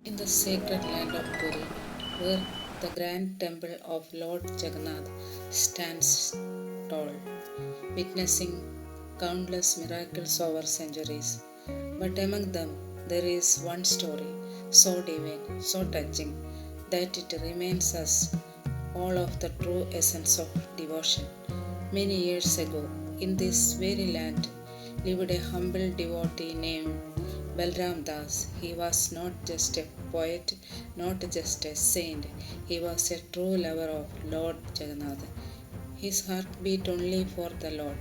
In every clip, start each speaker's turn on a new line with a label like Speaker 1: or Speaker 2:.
Speaker 1: In the sacred land of Puri, where the grand temple of Lord Jagannath stands tall, witnessing countless miracles over centuries. But among them, there is one story so divine, so touching, that it reminds us all of the true essence of devotion. Many years ago, in this very land, lived a humble devotee named Balram Das. He was not just a poet, not just a saint, he was a true lover of Lord Jagannath. His heart beat only for the Lord.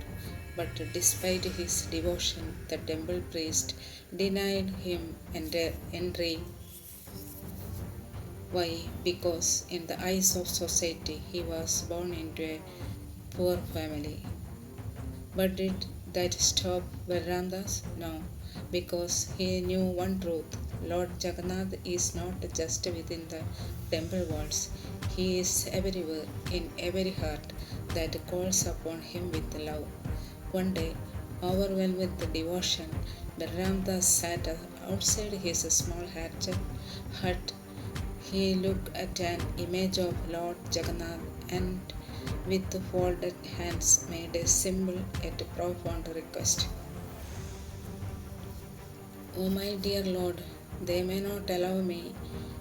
Speaker 1: But despite his devotion, the temple priest denied him entry. Why? Because in the eyes of society, he was born into a poor family. But did that stop Verandas? No, because he knew one truth. Lord Jagannath is not just within the temple walls, he is everywhere, in every heart that calls upon him with love. One day, overwhelmed with devotion, Verandas sat outside his small hut. He looked at an image of Lord Jagannath and with folded hands made a simple yet profound request. O my dear Lord, they may not allow me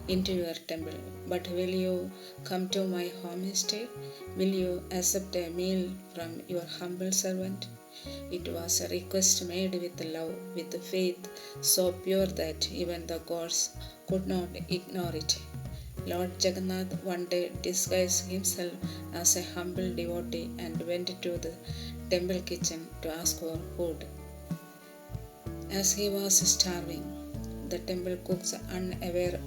Speaker 1: into your temple, but will you come to my home instead? Will you accept a meal from your humble servant? It was a request made with love, with faith so pure that even the gods could not ignore it. Lord Jagannath one day disguised himself as a humble devotee and went to the temple kitchen to ask for food. As he was starving, the temple cooks, unaware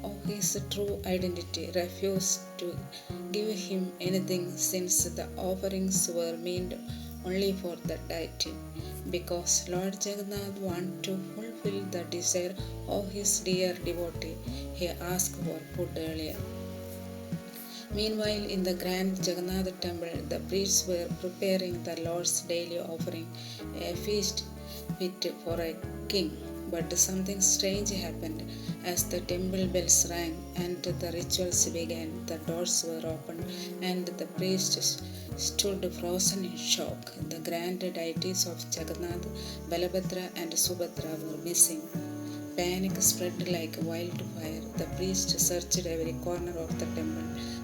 Speaker 1: of his true identity, refused to give him anything since the offerings were meant only for the deity. Because Lord Jagannath wanted to fulfill the desire of his dear devotee, he asked for food earlier. Meanwhile, in the grand Jagannatha temple, the priests were preparing the Lord's daily offering, a feast fit for a king. But something strange happened. As the temple bells rang and the rituals began, the doors were opened and the priests stood frozen in shock. The grand deities of Jagannath, Balabhadra, and Subhadra were missing. Panic spread like wildfire. The priests searched every corner of the temple.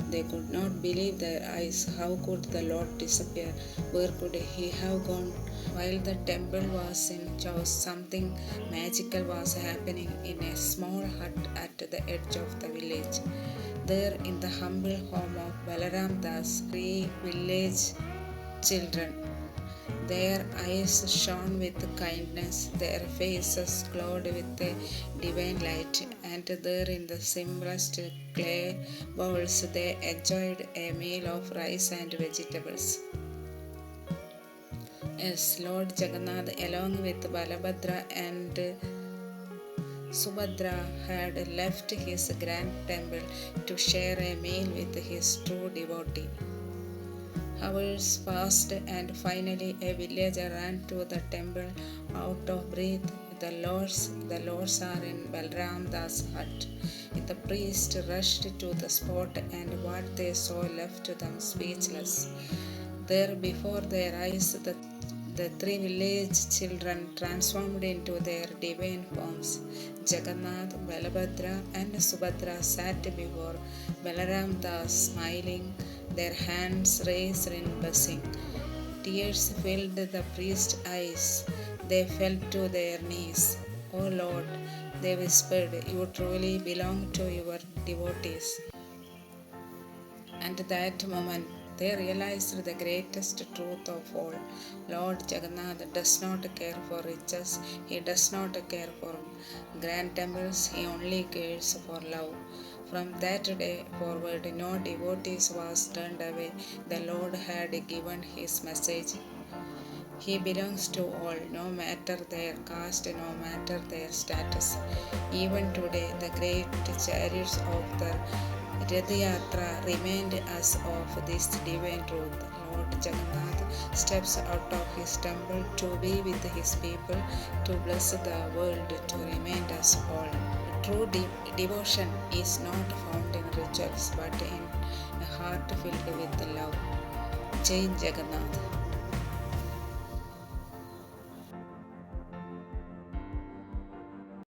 Speaker 1: They could not believe their eyes. How could the Lord disappear? Where could he have gone? While the temple was in chaos, something magical was happening in a small hut at the edge of the village. There, in the humble home of Balaram Das, three village children. Their eyes shone with kindness, their faces glowed with a divine light, and there in the simplest clay bowls they enjoyed a meal of rice and vegetables. Yes, Lord Jagannath, along with Balabhadra and Subhadra, had left his grand temple to share a meal with his true devotee. Hours passed, and finally a villager ran to the temple out of breath. The Lords are in Balram Das' hut. The priest rushed to the spot, and what they saw left them speechless. There before their eyes, the three village children transformed into their divine forms. Jagannath, Balabhadra, and Subhadra sat before Balaram Das, smiling, their hands raised in blessing. Tears filled the priest's eyes. They fell to their knees. "O Lord," they whispered, "you truly belong to your devotees." And that moment they realized the greatest truth of all. Lord Jagannath does not care for riches, he does not care for grand temples, he only cares for love. From that day forward, no devotees was turned away. The Lord had given his message. He belongs to all, no matter their caste, no matter their status. Even today, the great chariots of the Rath remind us of this divine truth. Lord Jagannath steps out of his temple to be with his people, to bless the world, to remind us all. True devotion is not found in rituals but in a heart filled with love. Jai Jagannath.